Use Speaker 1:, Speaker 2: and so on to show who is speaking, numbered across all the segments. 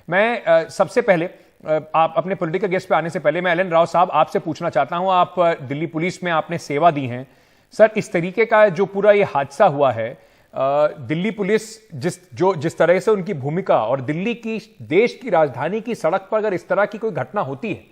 Speaker 1: मैं सबसे पहले आप अपने पॉलिटिकल गेस्ट पे आने से पहले मैं एल एन राव साहब आपसे पूछना चाहता हूं, आप दिल्ली पुलिस में आपने सेवा दी है सर, इस तरीके का जो पूरा ये हादसा हुआ है, दिल्ली पुलिस जिस तरह से उनकी भूमिका और दिल्ली की देश की राजधानी की सड़क पर अगर इस तरह की कोई घटना होती है,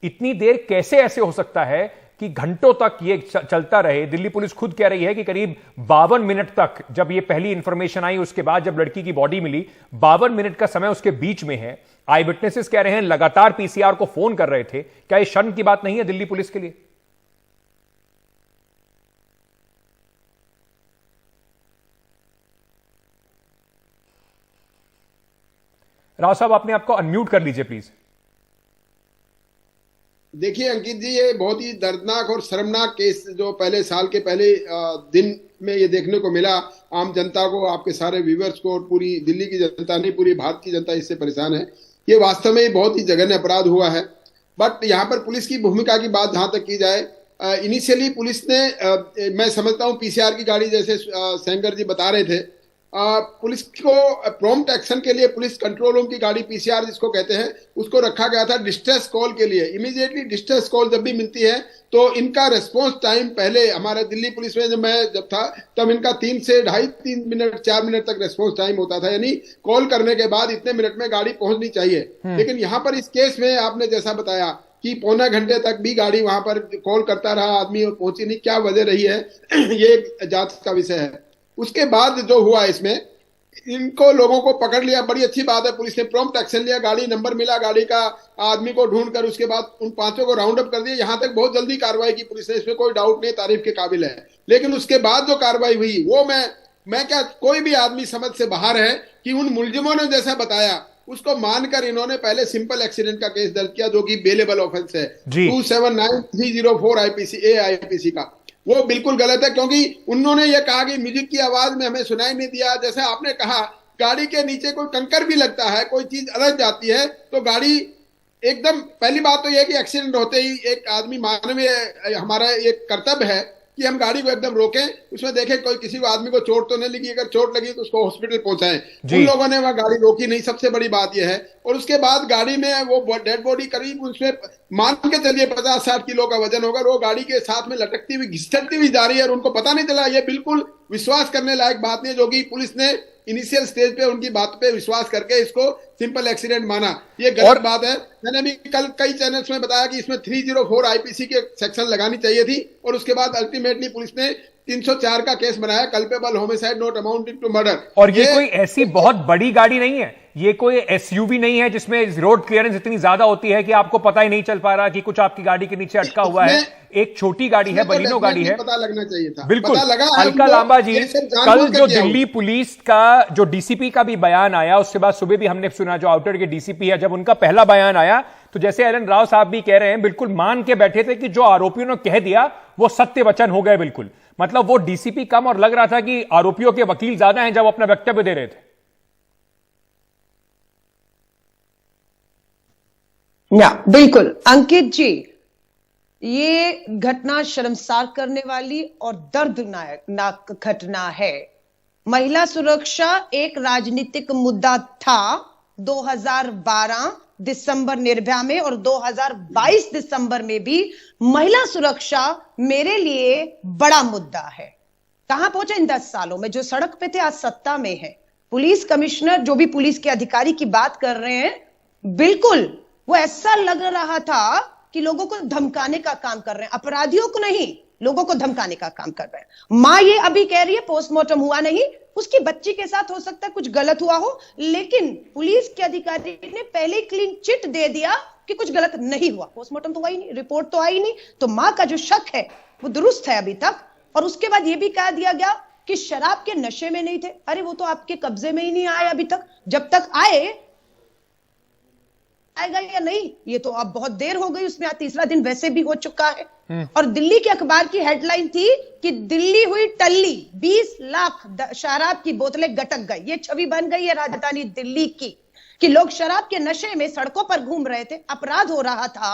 Speaker 1: इतनी देर कैसे ऐसे हो सकता है कि घंटों तक ये चलता रहे? दिल्ली पुलिस खुद कह रही है कि करीब 52 मिनट तक, जब ये पहली इंफॉर्मेशन आई उसके बाद जब लड़की की बॉडी मिली, 52 मिनट का समय उसके बीच में है। आई विटनेसेस कह रहे हैं लगातार पीसीआर को फोन कर रहे थे। क्या ये शर्म की बात नहीं है दिल्ली पुलिस के लिए? राव साहब, आपने आपको अनम्यूट कर लीजिए प्लीज।
Speaker 2: देखिए अंकित जी, ये बहुत ही दर्दनाक और शर्मनाक केस जो पहले साल के पहले दिन में ये देखने को मिला। आम जनता को, आपके सारे व्यूअर्स को और पूरी दिल्ली की जनता नहीं, पूरी भारत की जनता इससे परेशान है। ये वास्तव में बहुत ही जघन्य अपराध हुआ है। बट यहाँ पर पुलिस की भूमिका की बात जहां तक की जाए, इनिशियली पुलिस ने, मैं समझता हूँ पीसीआर की गाड़ी, जैसे सेंगर जी बता रहे थे, पुलिस को प्रॉम्प्ट एक्शन के लिए पुलिस कंट्रोल रूम की गाड़ी, पीसीआर जिसको कहते हैं, उसको रखा गया था डिस्ट्रेस कॉल के लिए। इमीडिएटली डिस्ट्रेस कॉल जब भी मिलती है तो इनका रेस्पॉन्स टाइम, पहले हमारे दिल्ली पुलिस में जब था तब इनका 3 से 2.5-3 मिनट 4 मिनट तक रेस्पॉन्स टाइम होता था, यानी कॉल करने के बाद इतने मिनट में गाड़ी पहुंचनी चाहिए। लेकिन यहाँ पर इस केस में आपने जैसा बताया कि पौने घंटे तक भी गाड़ी वहां पर कॉल करता रहा आदमी और पहुंची नहीं। क्या वजह रही है ये एक जांच का विषय है। उसके बाद जो हुआ, इसमें इनको लोगों को पकड़ लिया, बड़ी अच्छी बात है, पुलिस ने प्रॉम्प्ट एक्शन लिया, गाड़ी नंबर मिला, गाड़ी का आदमी को ढूंढकर उसके बाद उन 5 को राउंड अप कर दिया। यहां तक बहुत जल्दी कार्रवाई की पुलिस ने, इसमें कोई डाउट नहीं, तारीफ के काबिल है। लेकिन उसके बाद जो कार्रवाई हुई वो मैं क्या, कोई भी आदमी समझ से बाहर है कि उन मुलजिमों ने जैसा बताया उसको मानकर इन्होंने पहले सिंपल एक्सीडेंट का केस दर्ज किया, जो कि बेलेबल ऑफेंस है 279304 आईपीसी का। वो बिल्कुल गलत है, क्योंकि उन्होंने ये कहा कि म्यूजिक की आवाज में हमें सुनाई नहीं दिया। जैसे आपने कहा, गाड़ी के नीचे कोई कंकर भी लगता है, कोई चीज अलग जाती है तो गाड़ी एकदम, पहली बात तो यह कि एक्सीडेंट होते ही एक आदमी, मानवीय हमारा एक कर्तव्य है कि हम गाड़ी को एकदम रोकें, उसमें देखें कोई किसी को आदमी को चोट तो नहीं लगी, अगर चोट लगी तो उसको हॉस्पिटल पहुंचाएं। उन लोगों ने वह गाड़ी रोकी नहीं, सबसे बड़ी बात यह है। और उसके बाद गाड़ी में वो डेड बॉडी करीब, उसमें मान के चलिए 50-60 किलो का वजन होगा, वो गाड़ी के साथ में लटकती हुई घिसटती हुई जा रही है और उनको पता नहीं चला। ये बिल्कुल विश्वास करने लायक बात नहीं, जो कि पुलिस ने इनिशियल स्टेज पे उनकी बात पे विश्वास करके इसको सिंपल एक्सीडेंट माना। ये गलत बात है। मैंने भी कल कई चैनल्स में बताया कि इसमें 304 आईपीसी के सेक्शन लगानी चाहिए थी, और उसके बाद अल्टीमेटली पुलिस ने 304 का केस बनाया, culpable homicide not amounting to murder.
Speaker 1: और ये कोई ऐसी बहुत बड़ी गाड़ी नहीं है, ये कोई एसयूवी नहीं है जिसमें रोड क्लियरेंस इतनी ज्यादा होती है कि आपको पता ही नहीं चल पा रहा कि कुछ आपकी गाड़ी के नीचे अटका हुआ है। एक छोटी गाड़ी है, बलिनो गाड़ी है,
Speaker 2: पता लगना चाहिए था।
Speaker 1: बिल्कुल।
Speaker 2: पता लगा
Speaker 1: अलका लांबा जी, कल जो दिल्ली पुलिस का जो डीसीपी का भी बयान आया, उसके बाद सुबह भी हमने सुना जो आउटर के डीसीपी है, जब उनका पहला बयान आया तो जैसे एल एन राव साहब भी कह रहे हैं, बिल्कुल मान के बैठे थे कि जो आरोपियों ने कह दिया वो सत्य वचन हो गए। बिल्कुल, मतलब वो डीसीपी कम और लग रहा था कि आरोपियों के वकील ज्यादा हैं जब अपना वक्तव्य दे रहे थे।
Speaker 3: बिल्कुल अंकित जी, ये घटना शर्मसार करने वाली और दर्दनाक घटना है। महिला सुरक्षा एक राजनीतिक मुद्दा था 2012 दिसंबर निर्भया में, और 2022 दिसंबर में भी महिला सुरक्षा मेरे लिए बड़ा मुद्दा है। कहां पहुंचे इन 10 सालों में? जो सड़क पे थे आज सत्ता में है। पुलिस कमिश्नर, जो भी पुलिस के अधिकारी की बात कर रहे हैं, बिल्कुल वो ऐसा लग रहा था कि लोगों को धमकाने का काम कर रहे हैं, अपराधियों को नहीं, लोगों को धमकाने का काम कर रहे हैं। मां ये अभी कह रही है पोस्टमार्टम हुआ नहीं, उसकी बच्ची के साथ हो सकता है कुछ गलत हुआ हो, लेकिन पुलिस के अधिकारी ने पहले क्लीन चिट दे दिया कि कुछ गलत नहीं हुआ। पोस्टमार्टम तो हुआ ही नहीं, रिपोर्ट तो आई नहीं, तो मां का जो शक है वो दुरुस्त है अभी तक। और उसके बाद यह भी कह दिया गया कि शराब के नशे में नहीं थे। अरे वो तो आपके कब्जे में ही नहीं आया अभी तक, जब तक आएगा या नहीं ये तो अब बहुत देर हो गई, उसमें आज 3रा दिन वैसे भी हो चुका है। और दिल्ली के अखबार की हेडलाइन थी कि दिल्ली हुई टल्ली, 20 लाख शराब की बोतलें गटक गई। ये छवि बन गई है राजधानी दिल्ली की कि लोग शराब के नशे में सड़कों पर घूम रहे थे, अपराध हो रहा था।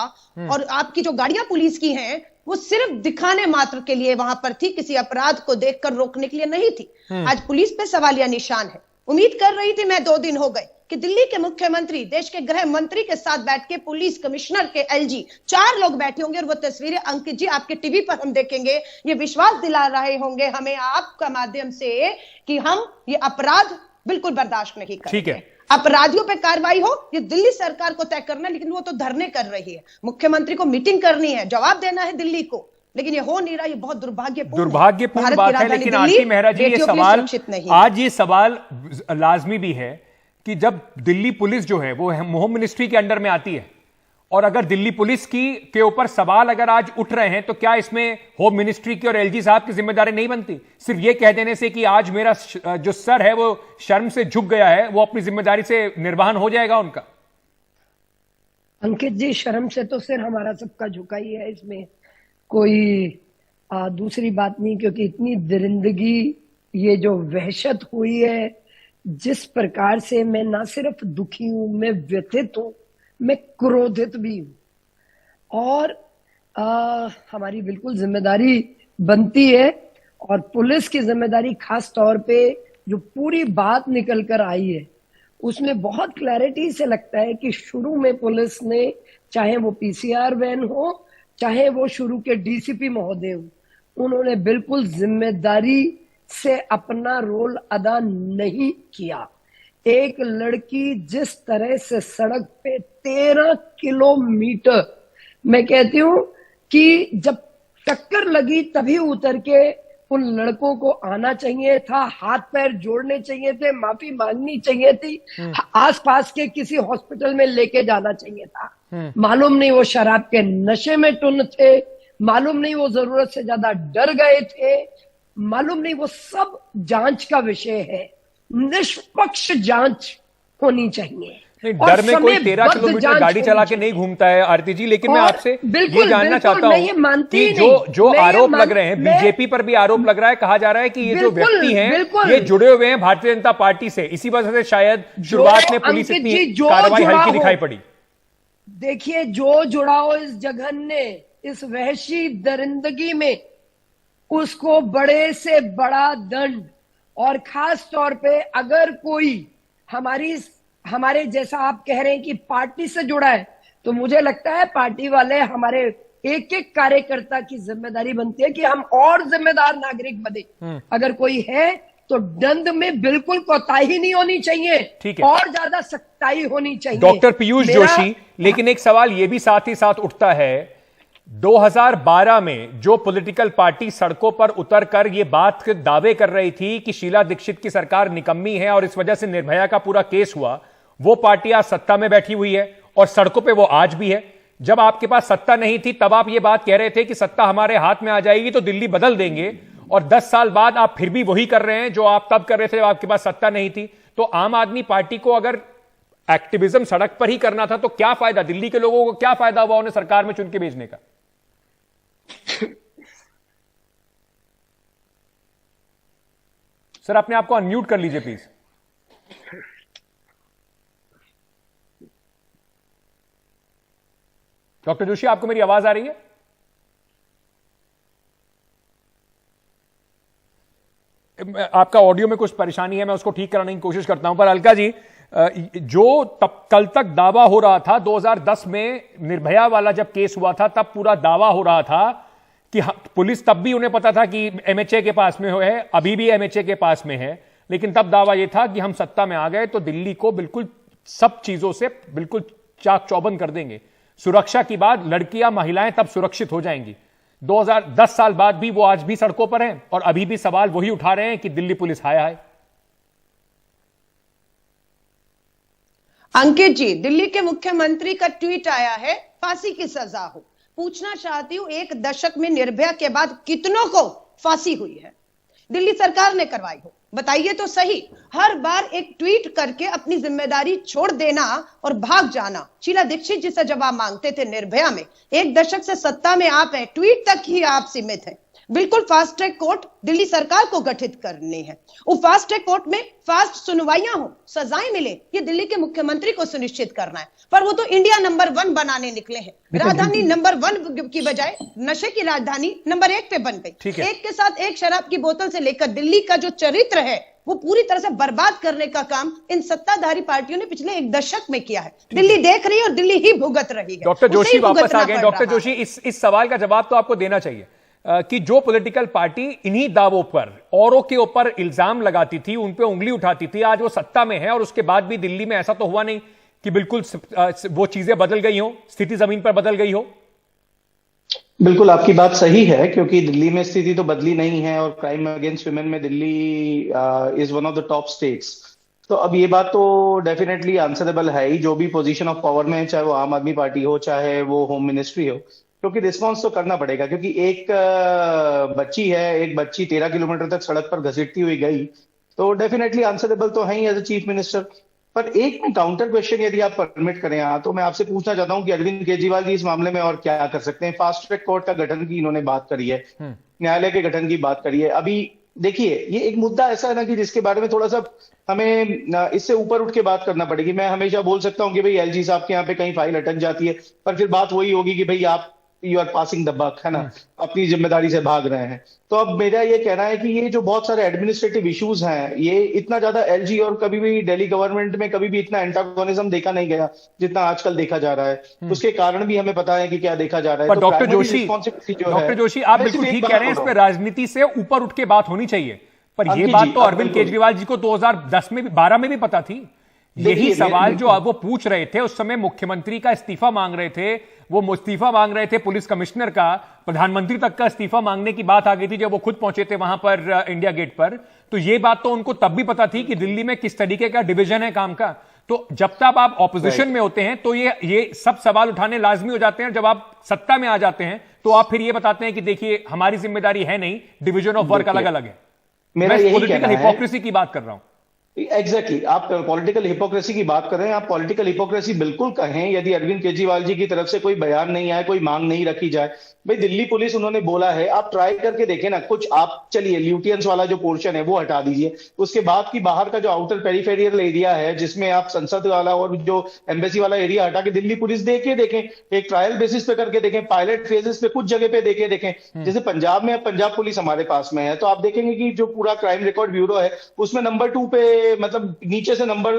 Speaker 3: और आपकी जो गाड़ियां पुलिस की हैं वो सिर्फ दिखाने मात्र के लिए वहां पर थी, किसी अपराध को देखकर रोकने के लिए नहीं थी। आज पुलिस पे सवालिया निशान है। उम्मीद कर रही थी मैं, 2 दिन हो गए कि दिल्ली के मुख्यमंत्री देश के गृह मंत्री के साथ बैठ के पुलिस कमिश्नर के एलजी 4 लोग बैठे होंगे और वो तस्वीरें अंकित जी आपके टीवी पर हम देखेंगे, ये विश्वास दिला रहे होंगे हमें आपका माध्यम से कि हम ये अपराध बिल्कुल बर्दाश्त नहीं करेंगे।
Speaker 1: ठीक है,
Speaker 3: अपराधियों पे कार्रवाई हो, ये दिल्ली सरकार को तय करना है, लेकिन वो तो धरने कर रही है। मुख्यमंत्री को मीटिंग करनी है, जवाब देना है दिल्ली को, लेकिन ये हो नहीं रहा। ये बहुत दुर्भाग्यपूर्ण
Speaker 1: बात है। लेकिन आरती मेहरा जी, ये सवाल आज ये सवाल लाजमी भी है कि जब दिल्ली पुलिस जो है वो होम मिनिस्ट्री के अंडर में आती है, और अगर दिल्ली पुलिस की के ऊपर सवाल अगर आज उठ रहे हैं, तो क्या इसमें होम मिनिस्ट्री की और एलजी साहब की जिम्मेदारी नहीं बनती? सिर्फ ये कह देने से कि आज मेरा जो सर है वो शर्म से झुक गया है, वो अपनी जिम्मेदारी से निर्वहन हो जाएगा उनका?
Speaker 4: अंकित जी, शर्म से तो सिर हमारा सबका झुका ही है, इसमें कोई दूसरी बात नहीं। क्योंकि इतनी दरिंदगी, ये जो वहशत हुई है, जिस प्रकार से मैं ना सिर्फ दुखी हूं, मैं व्यथित हूं, मैं क्रोधित भी हूं। और हमारी बिल्कुल जिम्मेदारी बनती है, और पुलिस की जिम्मेदारी खास तौर पे जो पूरी बात निकल कर आई है उसमें बहुत क्लैरिटी से लगता है कि शुरू में पुलिस ने, चाहे वो पीसीआर वैन हो, चाहे वो शुरू के डीसीपी महोदय हो, उन्होंने बिल्कुल जिम्मेदारी से अपना रोल अदा नहीं किया। एक लड़की जिस तरह से सड़क पे 13 किलोमीटर, मैं कहती हूं कि जब टक्कर लगी तभी उतर के उन लड़कों को आना चाहिए था, हाथ पैर जोड़ने चाहिए थे, माफी मांगनी चाहिए थी, आसपास के किसी हॉस्पिटल में लेके जाना चाहिए था। मालूम नहीं वो शराब के नशे में टुन थे, मालूम नहीं वो जरूरत से ज्यादा डर गए थे, मालूम नहीं, वो सब जांच का विषय है। निष्पक्ष जांच होनी चाहिए।
Speaker 1: डर में कोई 13 किलोमीटर गाड़ी चला के नहीं घूमता है आरती जी, लेकिन मैं आपसे ये जानना चाहता हूं कि जो आरोप लग रहे हैं, बीजेपी पर भी आरोप लग रहा है, कहा जा रहा है कि ये जो व्यक्ति हैं ये जुड़े हुए हैं भारतीय जनता पार्टी से, इसी वजह से शायद शुरुआत में पुलिस इतनी कार्रवाई हल्की दिखाई पड़ी।
Speaker 4: देखिए, जो जुड़ा हो इस जघन्य, इस वहशी दरिंदगी में, उसको बड़े से बड़ा दंड, और खास तौर पे अगर कोई हमारे जैसा आप कह रहे हैं कि पार्टी से जुड़ा है, तो मुझे लगता है पार्टी वाले, हमारे एक एक कार्यकर्ता की जिम्मेदारी बनती है कि हम और जिम्मेदार नागरिक बने। अगर कोई है तो दंड में बिल्कुल कोताही नहीं होनी चाहिए, और ज्यादा सख्ताई होनी चाहिए।
Speaker 1: डॉक्टर पीयूष जोशी, लेकिन एक सवाल यह भी साथ ही साथ उठता है, 2012 में जो पॉलिटिकल पार्टी सड़कों पर उतरकर यह बात के दावे कर रही थी कि शीला दीक्षित की सरकार निकम्मी है और इस वजह से निर्भया का पूरा केस हुआ, वो पार्टी आज सत्ता में बैठी हुई है और सड़कों पे वो आज भी है। जब आपके पास सत्ता नहीं थी तब आप ये बात कह रहे थे कि सत्ता हमारे हाथ में आ जाएगी तो दिल्ली बदल देंगे, और 10 साल बाद आप फिर भी वही कर रहे हैं जो आप तब कर रहे थे जब आपके पास सत्ता नहीं थी। तो आम आदमी पार्टी को अगर एक्टिविज्म सड़क पर ही करना था तो क्या फायदा, दिल्ली के लोगों को क्या फायदा हुआ उन्हें सरकार में चुन के भेजने का? सर, अपने आपको अनम्यूट कर लीजिए प्लीज। डॉक्टर जोशी, आपको मेरी आवाज आ रही है? आपका ऑडियो में कुछ परेशानी है, मैं उसको ठीक कराने की कोशिश करता हूं। पर अलका जी, जो कल तक दावा हो रहा था, 2010 में निर्भया वाला जब केस हुआ था तब पूरा दावा हो रहा था कि पुलिस, तब भी उन्हें पता था कि एमएचए के पास में है, अभी भी एमएचए के पास में है, लेकिन तब दावा यह था कि हम सत्ता में आ गए तो दिल्ली को बिल्कुल सब चीजों से बिल्कुल चाक चौबंद कर देंगे, सुरक्षा की बात, लड़कियां महिलाएं तब सुरक्षित हो जाएंगी। 2010 साल बाद भी वो आज भी सड़कों पर हैं और अभी भी सवाल वही उठा रहे हैं कि दिल्ली पुलिस हाय हाय।
Speaker 3: अंकित जी, दिल्ली के मुख्यमंत्री का ट्वीट आया है, फांसी की सजा हो। पूछना चाहती हूं, 1 दशक में निर्भया के बाद कितनों को फांसी हुई है? दिल्ली सरकार ने करवाई हो, बताइए तो सही। हर बार एक ट्वीट करके अपनी जिम्मेदारी छोड़ देना और भाग जाना। शीला दीक्षित जी से जवाब मांगते थे निर्भया में, 1 दशक से सत्ता में आप हैं, ट्वीट तक ही आप सीमित हैं। बिल्कुल फास्ट ट्रैक कोर्ट दिल्ली सरकार को गठित करनी है। वो फास्ट ट्रैक कोर्ट में फास्ट सुनवाइयां हो, सजाएं मिले, ये दिल्ली के मुख्यमंत्री को सुनिश्चित करना है। पर वो तो इंडिया नंबर 1 बनाने निकले हैं। राजधानी नंबर 1 की बजाय नशे की राजधानी नंबर 1 पे बन गई। एक के साथ एक शराब की बोतल से लेकर दिल्ली का जो चरित्र है वो पूरी तरह से बर्बाद करने का काम इन सत्ताधारी पार्टियों ने पिछले एक दशक में किया है। दिल्ली देख रही है और दिल्ली ही भुगत रही है।
Speaker 1: डॉक्टर जोशी वापस आ गए। डॉक्टर जोशी, इस सवाल का जवाब तो आपको देना चाहिए कि जो पॉलिटिकल पार्टी इन्हीं दावों पर औरों के ऊपर इल्जाम लगाती थी, उन पे उंगली उठाती थी, आज वो सत्ता में है और उसके बाद भी दिल्ली में ऐसा तो हुआ नहीं कि बिल्कुल वो चीजें बदल गई हो, स्थिति जमीन पर बदल गई हो।
Speaker 5: बिल्कुल आपकी बात सही है, क्योंकि दिल्ली में स्थिति तो बदली नहीं है और क्राइम अगेंस्ट वुमेन में Delhi is one of the top states. तो अब ये बात तो डेफिनेटली आंसरेबल है ही, जो भी पोजीशन ऑफ पावर में है, चाहे वो आम आदमी पार्टी हो चाहे वो होम मिनिस्ट्री हो, क्योंकि रिस्पॉन्स तो करना पड़ेगा। क्योंकि एक बच्ची 13 किलोमीटर तक सड़क पर घसीटती हुई गई, तो डेफिनेटली आंसरेबल तो है ही एज अ चीफ मिनिस्टर। पर एक काउंटर क्वेश्चन यदि आप परमिट करें तो मैं आपसे पूछना चाहता हूं कि अरविंद केजरीवाल जी इस मामले में और क्या कर सकते हैं। फास्ट ट्रैक कोर्ट का गठन की इन्होंने बात करी है, न्यायालय के गठन की बात करी है। अभी देखिए, ये एक मुद्दा ऐसा है ना कि जिसके बारे में थोड़ा सा हमें इससे ऊपर उठ के बात करना पड़ेगी। मैं हमेशा बोल सकता हूं कि भाई एलजी साहब के यहाँ पे कहीं फाइल अटक जाती है, पर फिर बात वही होगी कि भाई आप you are passing the buck, है ना, अपनी जिम्मेदारी से भाग रहे हैं। तो अब मेरा ये कहना है कि ये जो बहुत सारे एडमिनिस्ट्रेटिव इश्यूज हैं, ये इतना ज्यादा एलजी और कभी भी दिल्ली गवर्नमेंट में कभी भी इतना एंटागोनिज्म देखा नहीं गया जितना आजकल देखा जा रहा है। उसके कारण भी हमें पता है कि क्या देखा जा रहा है।
Speaker 1: पर डॉक्टर जोशी, आप बिल्कुल ठीक कह रहे हैं, इस पे राजनीति से ऊपर उठ के बात होनी चाहिए। पर यह बात तो अरविंद केजरीवाल जी को 2010 में भी 12 में भी पता थी। यही सवाल जो अब वो पूछ रहे थे, उस समय मुख्यमंत्री का इस्तीफा मांग रहे थे, वो इस्तीफा मांग रहे थे पुलिस कमिश्नर का, प्रधानमंत्री तक का इस्तीफा मांगने की बात आ गई थी जब वो खुद पहुंचे थे वहां पर इंडिया गेट पर। तो ये बात तो उनको तब भी पता थी कि दिल्ली में किस तरीके का डिवीजन है काम का। तो जब तक आप ऑपोजिशन में होते हैं तो ये सब सवाल उठाने लाजमी हो जाते हैं। जब आप सत्ता में आ जाते हैं तो आप फिर ये बताते हैं कि देखिए हमारी जिम्मेदारी है नहीं, डिवीजन ऑफ वर्क अलग अलग है। मैं पॉलिटिकल हिपोक्रेसी की बात कर रहा हूं।
Speaker 5: एग्जैक्टली आप पॉलिटिकल हिपोक्रेसी की बात कर रहे हैं। आप पॉलिटिकल हिपोक्रेसी बिल्कुल कहें यदि अरविंद केजरीवाल जी की तरफ से कोई बयान नहीं आए, कोई मांग नहीं रखी जाए। भाई दिल्ली पुलिस उन्होंने बोला है, आप ट्राई करके देखें ना कुछ। आप चलिए ल्यूटियंस वाला जो पोर्शन है वो हटा दीजिए, उसके बाद की बाहर का जो आउटर पेरिफेरियल एरिया है जिसमें आप संसद वाला और जो एम्बेसी वाला एरिया हटा के दिल्ली पुलिस देखें, एक ट्रायल बेसिस पे करके देखें, पायलट फेजेस पे कुछ जगह पे देखें। जैसे पंजाब में, अब पंजाब पुलिस हमारे पास में है, तो आप देखेंगे कि जो पूरा क्राइम रिकॉर्ड ब्यूरो है उसमें नंबर 2 पे, मतलब नीचे से नंबर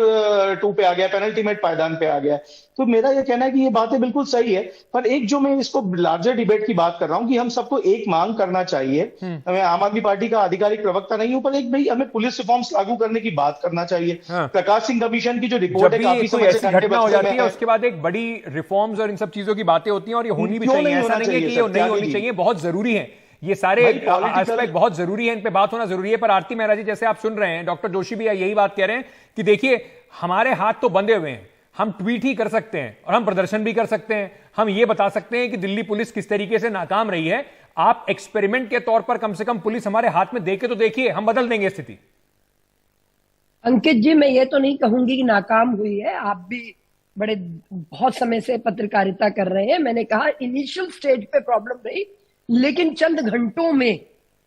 Speaker 5: 2 पे आ गया, पेनल्टीमेट पायदान पे आ गया। तो मेरा यह कहना है कि ये बातें बिल्कुल सही है, पर एक जो मैं इसको लार्जर डिबेट की बात कर रहा हूं कि हम सबको एक मांग करना चाहिए। मैं आम आदमी पार्टी का आधिकारिक प्रवक्ता नहीं हूं, पर एक भाई हमें पुलिस रिफॉर्म्स लागू करने की बात करना चाहिए। प्रकाश सिंह कमीशन की जो रिपोर्ट है, काफी समय से
Speaker 1: घटना हो जाती है, उसके बाद एक बड़ी रिफॉर्म्स और इन सब चीजों की बातें होती हैं और ये होनी भी चाहिए। ऐसा नहीं है कि ये नहीं होनी चाहिए, बहुत जरूरी है। ये सारे एस्पेक्ट बहुत जरूरी है, इन पे बात होना जरूरी है। पर आरती मेहरा जी, जैसे आप सुन रहे हैं, डॉक्टर जोशी भी यही बात कह रहे हैं कि देखिए हमारे हाथ तो बंधे हुए हैं, हम ट्वीट ही कर सकते हैं और हम प्रदर्शन भी कर सकते हैं, हम ये बता सकते हैं कि दिल्ली पुलिस किस तरीके से नाकाम रही है। आप एक्सपेरिमेंट के तौर पर कम से कम पुलिस हमारे हाथ में देके तो देखिए, हम बदल देंगे स्थिति।
Speaker 4: अंकित जी, मैं ये तो नहीं कहूंगी कि नाकाम हुई है, आप भी बहुत समय से पत्रकारिता कर रहे हैं। मैंने कहा इनिशियल स्टेज पे प्रॉब्लम रही, लेकिन चंद घंटों में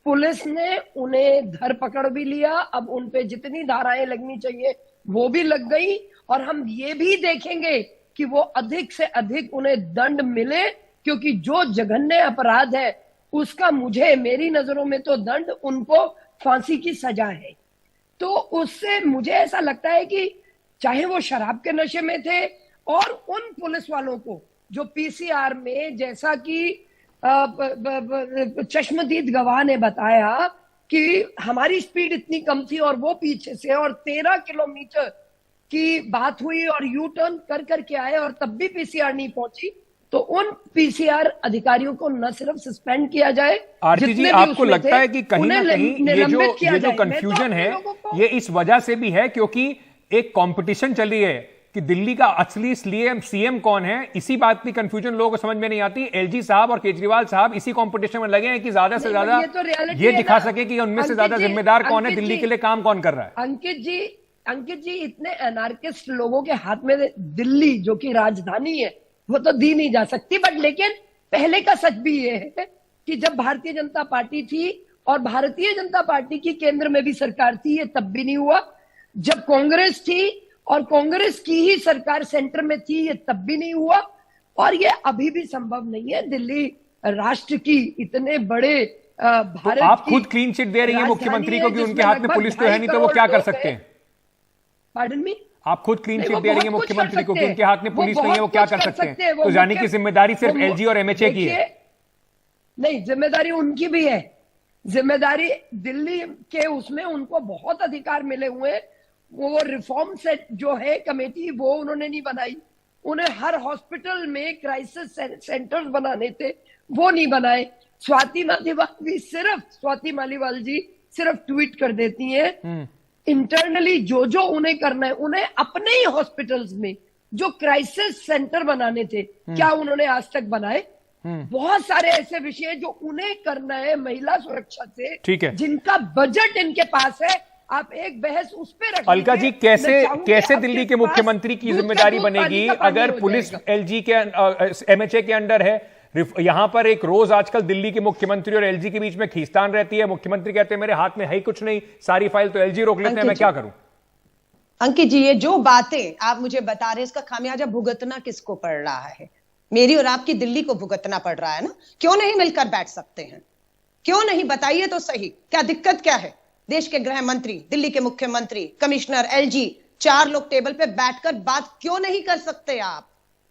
Speaker 4: पुलिस ने उन्हें धर पकड़ भी लिया। अब उन पे जितनी धाराएं लगनी चाहिए वो भी लग गई, और हम ये भी देखेंगे कि वो अधिक से अधिक उन्हें दंड मिले, क्योंकि जो जघन्य अपराध है उसका मेरी नजरों में तो दंड उनको फांसी की सजा है। तो उससे मुझे ऐसा लगता है कि चाहे वो शराब के नशे में थे, और उन पुलिस वालों को जो पीसीआर में, जैसा कि चश्मदीद गवाह ने बताया कि हमारी स्पीड इतनी कम थी और वो पीछे से, और 13 किलोमीटर की बात हुई और यू टर्न कर करके आए और तब भी पीसीआर नहीं पहुंची, तो उन पीसीआर अधिकारियों को न सिर्फ सस्पेंड किया जाए।
Speaker 1: आरती जी, आपको लगता है कि कहीं ना कहीं ये जो कंफ्यूजन है ये इस वजह से भी है क्योंकि एक कंपटीशन चल रही है कि दिल्ली का असली सीएम कौन है? इसी बात की कंफ्यूजन लोगों को समझ में नहीं आती। एलजी साहब और केजरीवाल साहब इसी कंपटीशन में लगे हैं कि ज्यादा से ज्यादा ये दिखा सके कि उनमें से ज्यादा जिम्मेदार कौन है, दिल्ली के लिए काम कौन कर रहा है।
Speaker 4: अंकित जी, इतने एनार्किस्ट लोगों के हाथ में दिल्ली जो कि राजधानी है वो तो दी नहीं जा सकती। बट लेकिन पहले का सच भी ये है कि जब भारतीय जनता पार्टी थी और भारतीय जनता पार्टी की केंद्र में भी सरकार थी, ये तब भी नहीं हुआ। जब कांग्रेस थी और कांग्रेस की ही सरकार सेंटर में थी, ये तब भी नहीं हुआ, और ये अभी भी संभव नहीं है। दिल्ली राष्ट्र की इतने बड़े
Speaker 1: तो आप खुद क्लीन चिट दे रही हैं मुख्यमंत्री को कि उनके हाथ में पुलिस तो है नहीं, तो वो क्या कर सकते हैं?
Speaker 4: पार्डन मी,
Speaker 1: आप खुद क्लीन चिट दे रही हैं मुख्यमंत्री को कि उनके हाथ में पुलिस नहीं है, वो क्या कर सकते हैं? तो जाने की जिम्मेदारी सिर्फ एलजी और एमएचए की है?
Speaker 4: नहीं, जिम्मेदारी उनकी भी है। जिम्मेदारी दिल्ली के उसमें उनको बहुत अधिकार मिले हुए। वो रिफॉर्म सेट जो है कमेटी, वो उन्होंने नहीं बनाई। उन्हें हर हॉस्पिटल में क्राइसिस सेंटर्स बनाने थे, वो नहीं बनाए। स्वाति मालीवाल जी सिर्फ ट्वीट कर देती हैं। इंटरनली जो उन्हें करना है, उन्हें अपने ही हॉस्पिटल्स में जो क्राइसिस सेंटर बनाने थे, क्या उन्होंने आज तक बनाए? बहुत सारे ऐसे विषय जो उन्हें करना है महिला सुरक्षा से,
Speaker 1: ठीक है,
Speaker 4: जिनका बजट इनके पास है। आप एक बहस उस पे रख
Speaker 1: अलका जी, कैसे दिल्ली के मुख्यमंत्री की जिम्मेदारी बनेगी अगर पुलिस एलजी के एमएचए के अंडर है? यहां पर एक रोज आजकल दिल्ली के मुख्यमंत्री और एलजी के बीच में खींचतान रहती है। मुख्यमंत्री कहते हैं मेरे हाथ में है ही कुछ नहीं, सारी फाइल तो एलजी रोक लेते हैं, मैं क्या करूं?
Speaker 3: अंकित जी, ये जो बातें आप मुझे बता रहे हैं, इसका खामियाजा भुगतना किसको पड़ रहा है? मेरी और आपकी दिल्ली को भुगतना पड़ रहा है ना। क्यों नहीं मिलकर बैठ सकते हैं? क्यों नहीं, बताइए तो सही, क्या दिक्कत क्या है? देश के गृह मंत्री, दिल्ली के मुख्यमंत्री, कमिश्नर, एलजी, 4 लोग टेबल पे बैठकर बात क्यों नहीं कर सकते आप?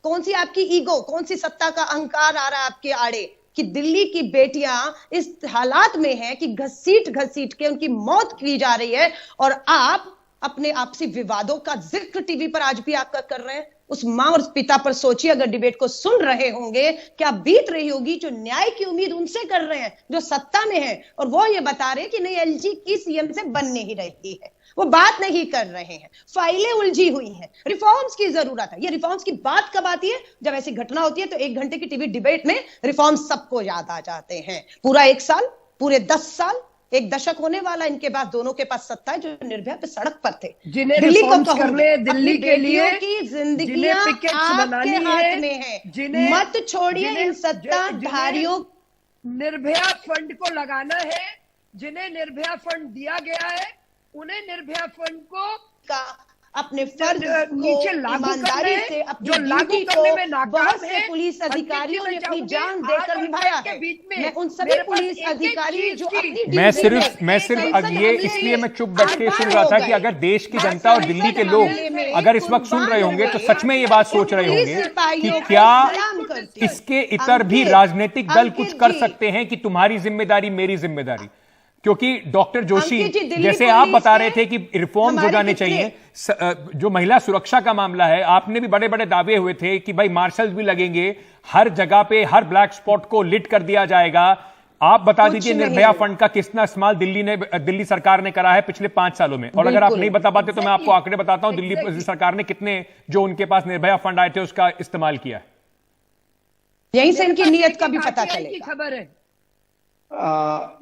Speaker 3: कौन सी आपकी ईगो, कौन सी सत्ता का अहंकार आ रहा है आपके आड़े कि दिल्ली की बेटियां इस हालात में हैं कि घसीट घसीट के उनकी मौत की जा रही है, और आप अपने आपसी विवादों का जिक्र टीवी पर आज भी आपका कर रहे हैं। उस मां और पिता पर सोचिए, अगर डिबेट को सुन रहे होंगे, क्या बीत रही होगी जो न्याय की उम्मीद उनसे कर रहे हैं, जो सत्ता में है, और वो ये बता रहे हैं कि नहीं, एलजी की सीएम से बन नहीं रही है, वो बात नहीं कर रहे हैं, फाइलें उलझी हुई हैं, रिफॉर्म्स की जरूरत है। ये रिफॉर्म्स की बात कब आती है? जब ऐसी घटना होती है तो 1 घंटे की टीवी डिबेट में रिफॉर्म्स सबको याद आ जाते हैं। पूरा 1 साल, पूरे 10 साल, 1 दशक होने वाला इनके पास, दोनों के पास सत्ता है, जो निर्भया पे सड़क पर थे।
Speaker 4: जिन्हें दिल्ली को
Speaker 3: कहूंगे,
Speaker 4: दिल्ली के लिए
Speaker 3: की जिंदगियां आपके हाथ में है। मत छोड़िए इन सत्ताधारियों।
Speaker 4: निर्भया फंड को लगाना है, जिन्हें निर्भया फंड दिया गया है, उन्हें निर्भया फंड को
Speaker 3: का अपने फर्ज
Speaker 4: नीचे
Speaker 3: ईमानदारी से अपनी ड्यूटी को बहुत से पुलिस अधिकारियों ने अपनी जान देकर निभाया है। मैं उन सभी पुलिस अधिकारी जो अपनी
Speaker 1: मैं सिर्फ ये इसलिए मैं चुप बैठ के सुन रहा था कि अगर देश की जनता और दिल्ली के लोग अगर इस वक्त सुन रहे होंगे तो सच में ये बात सोच रहे होंगे कि क्या इसके इतर भी राजनीतिक दल कुछ कर सकते हैं कि तुम्हारी जिम्मेदारी मेरी जिम्मेदारी? क्योंकि डॉक्टर जोशी, जैसे आप बता रहे थे कि रिफॉर्म्स हो जाने चाहिए, जो महिला सुरक्षा का मामला है, आपने भी बड़े बड़े दावे हुए थे कि भाई मार्शल्स भी लगेंगे, हर जगह पे हर ब्लैक स्पॉट को लिट कर दिया जाएगा। आप बता दीजिए निर्भया फंड का कितना इस्तेमाल दिल्ली सरकार ने करा है पिछले 5 सालों में? और अगर आप नहीं बता पाते तो मैं आपको आंकड़े बताता हूं, दिल्ली सरकार ने कितने जो उनके पास निर्भया फंड आए थे उसका इस्तेमाल किया है।
Speaker 3: यहीं से इनकी नीयत का भी पता चलेगा।
Speaker 4: खबर है।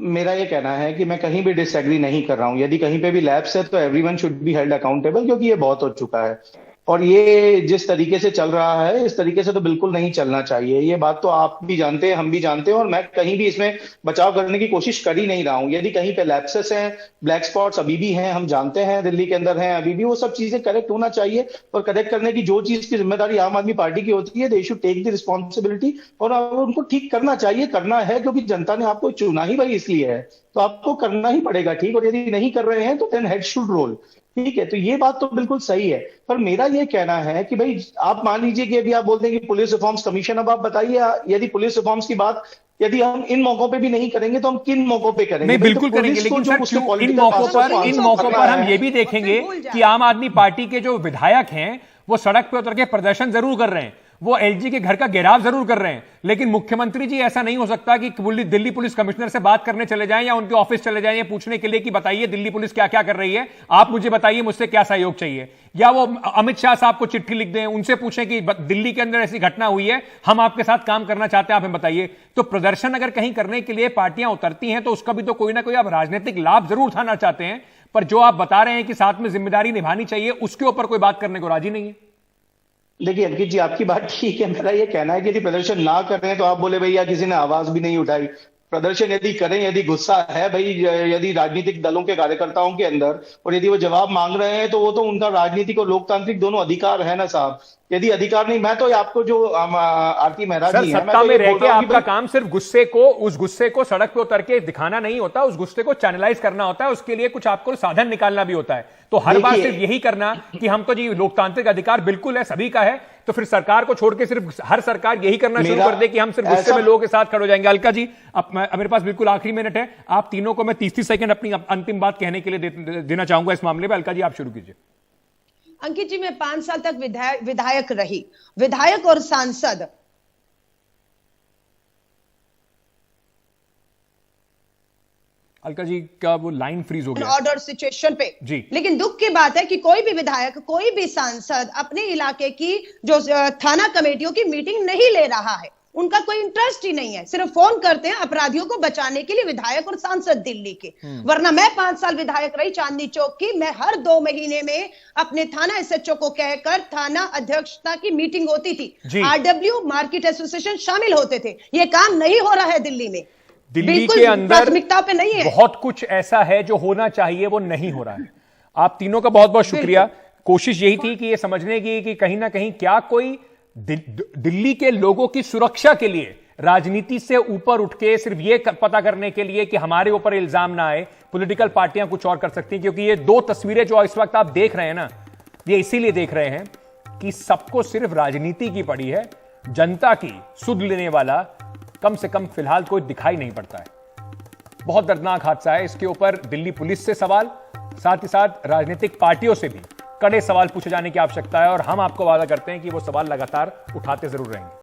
Speaker 5: मेरा ये कहना है कि मैं कहीं भी डिसएग्री नहीं कर रहा हूं। यदि कहीं पे भी लैप्स है तो everyone should be held accountable, क्योंकि ये बहुत हो चुका है। और ये जिस तरीके से चल रहा है, इस तरीके से तो बिल्कुल नहीं चलना चाहिए। ये बात तो आप भी जानते हैं, हम भी जानते हैं, और मैं कहीं भी इसमें बचाव करने की कोशिश कर ही नहीं रहा हूं। यदि कहीं पे लैप्सेस हैं, ब्लैक स्पॉट्स अभी भी हैं, हम जानते हैं दिल्ली के अंदर हैं अभी भी, वो सब चीजें करेक्ट होना चाहिए। और करेक्ट करने की जो चीज की जिम्मेदारी आम आदमी पार्टी की होती है, they should take the responsibility, और उनको ठीक करना चाहिए, करना है, क्योंकि जनता ने आपको चुना ही भाई इसलिए है, तो आपको करना ही पड़ेगा, ठीक। और यदि नहीं कर रहे हैं तो देन हेड शुड रोल, ठीक है। तो ये बात तो बिल्कुल सही है। पर मेरा ये कहना है कि भाई आप मान लीजिए कि अभी आप बोलते हैं कि पुलिस रिफॉर्म्स कमीशन, अब आप बताइए, यदि पुलिस रिफॉर्म्स की बात यदि हम इन मौकों पे भी नहीं करेंगे तो हम किन मौकों पे करेंगे?
Speaker 1: नहीं, बिल्कुल करेंगे, लेकिन सर इन मौकों पर हम ये भी देखेंगे कि आम आदमी पार्टी के जो विधायक हैं वो सड़क पे उतर के प्रदर्शन जरूर कर रहे हैं, वो एलजी के घर का घेराव जरूर कर रहे हैं, लेकिन मुख्यमंत्री जी ऐसा नहीं हो सकता कि दिल्ली पुलिस कमिश्नर से बात करने चले जाएं या उनके ऑफिस चले जाएं पूछने के लिए कि बताइए दिल्ली पुलिस क्या क्या कर रही है, आप मुझे बताइए, मुझसे क्या सहयोग चाहिए। या वो अमित शाह साहब को चिट्ठी लिख दें, उनसे पूछें कि दिल्ली के अंदर ऐसी घटना हुई है, हम आपके साथ काम करना चाहते हैं, आप हमें बताइए। तो प्रदर्शन अगर कहीं करने के लिए पार्टियां उतरती हैं तो उसका भी तो कोई ना कोई आप राजनीतिक लाभ जरूर उठाना चाहते हैं, पर जो आप बता रहे हैं कि साथ में जिम्मेदारी निभानी चाहिए, उसके ऊपर कोई बात करने को राजी नहीं है।
Speaker 5: देखिए अंकित जी, आपकी बात ठीक है। मेरा ये कहना है कि यदि प्रदर्शन ना कर रहे हैं तो आप बोले भैया किसी ने आवाज भी नहीं उठाई। प्रदर्शन यदि करें, यदि गुस्सा है भाई, यदि राजनीतिक दलों के कार्यकर्ताओं के अंदर, और यदि वो जवाब मांग रहे हैं तो वो तो उनका राजनीतिक और लोकतांत्रिक दोनों अधिकार है ना साहब। यदि अधिकार नहीं, मैं तो आपको जो आरती मेहरा
Speaker 1: सर
Speaker 5: जी है,
Speaker 1: सत्ता में रह के आपका काम सिर्फ उस गुस्से को सड़क पे उतर के दिखाना नहीं होता, उस गुस्से को चैनलाइज करना होता है, उसके लिए कुछ आपको साधन निकालना भी होता है। तो हर बार सिर्फ यही करना कि हमको जी लोकतांत्रिक अधिकार बिल्कुल है, सभी का है, तो फिर सरकार को छोड़ के सिर्फ हर सरकार यही करना शुरू कर दे कि हम सिर्फ गुस्से में लोगों के साथ खड़े हो जाएंगे। अलका जी, अब मेरे पास बिल्कुल आखिरी मिनट है, आप तीनों को मैं 30 सेकंड अपनी अंतिम बात कहने के लिए देना चाहूंगा इस मामले में। अलका जी, आप शुरू कीजिए।
Speaker 3: अंकित जी, मैं 5 साल तक विधायक रही, विधायक और सांसद।
Speaker 1: अलका जी का वो लाइन फ्रीज हो गया
Speaker 3: ऑर्डर सिचुएशन पे
Speaker 1: जी।
Speaker 3: लेकिन दुख की बात है कि कोई भी विधायक, कोई भी सांसद अपने इलाके की जो थाना कमेटियों की मीटिंग नहीं ले रहा है। उनका कोई इंटरेस्ट ही नहीं है, सिर्फ फोन करते हैं अपराधियों को बचाने के लिए, विधायक और सांसद दिल्ली के। वरना मैं 5 साल विधायक रही चांदनी चौक की, मैं हर 2 महीने में अपने थाना एसएचओ को कहकर थाना अध्यक्षता की मीटिंग होती थी, आरडब्ल्यू मार्केट एसोसिएशन शामिल होते थे। ये काम नहीं हो रहा है दिल्ली में,
Speaker 1: दिल्ली के अंदर
Speaker 3: प्राथमिकता पे नहीं है।
Speaker 1: बहुत कुछ ऐसा है जो होना चाहिए वो नहीं हो रहा है। आप तीनों का बहुत बहुत शुक्रिया। कोशिश यही थी कि ये समझने की कि कहीं ना कहीं क्या कोई दिल्ली के लोगों की सुरक्षा के लिए राजनीति से ऊपर उठ के सिर्फ ये पता करने के लिए कि हमारे ऊपर इल्जाम ना आए, पॉलिटिकल पार्टियां कुछ और कर सकती हैं। क्योंकि ये 2 तस्वीरें जो इस वक्त आप देख रहे हैं ना, ये इसीलिए देख रहे हैं कि सबको सिर्फ राजनीति की पड़ी है, जनता की सुध लेने वाला कम से कम फिलहाल कोई दिखाई नहीं पड़ता है। बहुत दर्दनाक हादसा है। इसके ऊपर दिल्ली पुलिस से सवाल, साथ ही साथ राजनीतिक पार्टियों से भी कड़े सवाल पूछे जाने की आवश्यकता है, और हम आपको वादा करते हैं कि वो सवाल लगातार उठाते जरूर रहेंगे।